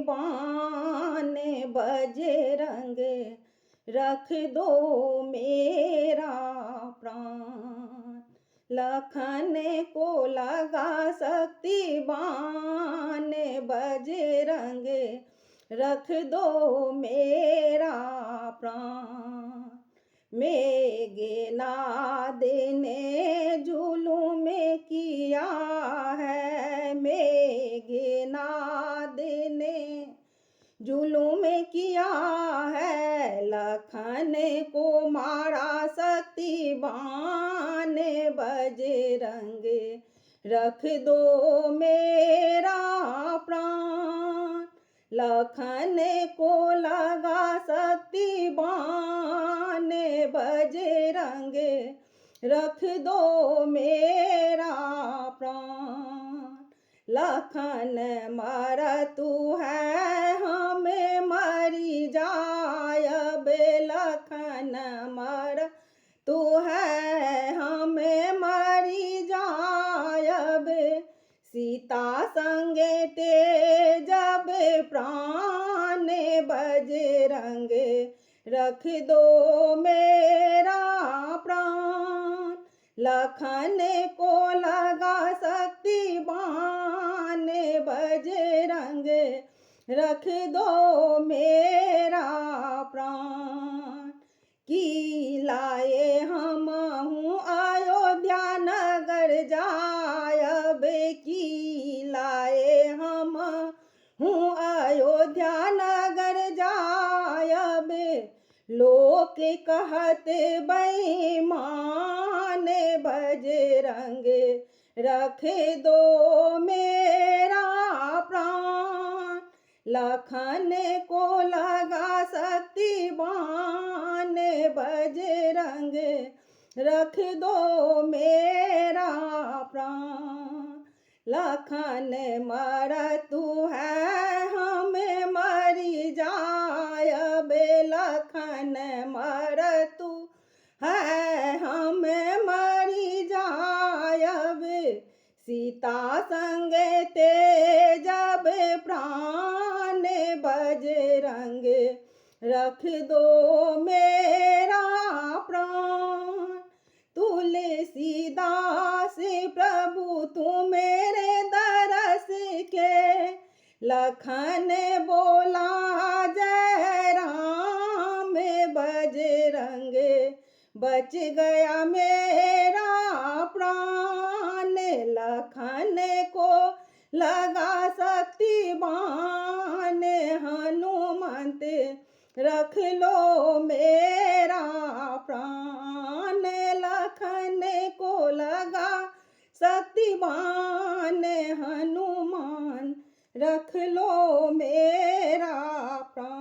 शक्तिवान बजरंग, रख दो मेरा प्राण। लखन को लगा शक्तिवान बजरंग, रख दो मेरा प्राण। मेघनाद ने जुलूम किया है, मेघनाद ने जुलूम किया है, लखन को मारा शक्तिवान बजरंग, रख दो मेरा प्राण। लखन को लगा शक्तिवान बजरंग, रख दो मेरा प्राण। लखन मरतु है हमें मरी जायब, लखन मरतु है हमें मरी जायब, सीता संगे तेजब प्राण बजरंग, रख दो मेरा प्राण। लखन को लगा शक्तिवान बजरंग, रख दो मेरा प्राण। की लाए हम हूँ अयोध्या नगर जायब, की लाए हम हूँ अयोध्या नगर जायब, लोक कहत बेईमान बजरंग, रख दो मेरा प्राण। लखन को लगा शक्तिवान बजरंग, रख दो मेरा प्राण। लखन मरतु है हमें मरी जायब, लखन मरतु है हमें मरी जायब, सीता संगे तेजब प्राण बजरंग, रख दो मेरा प्राण। तुलसीदास प्रभु तू मेरे दरस के, लखन बोला जय राम बजरंग, बच गया मेरा प्राण। लखन को लगा शक्तिवान हनुमंत, रख लो मेरा प्राण। लखन को लगा शक्तिवान हनुमान, रख लो मेरा प्राण।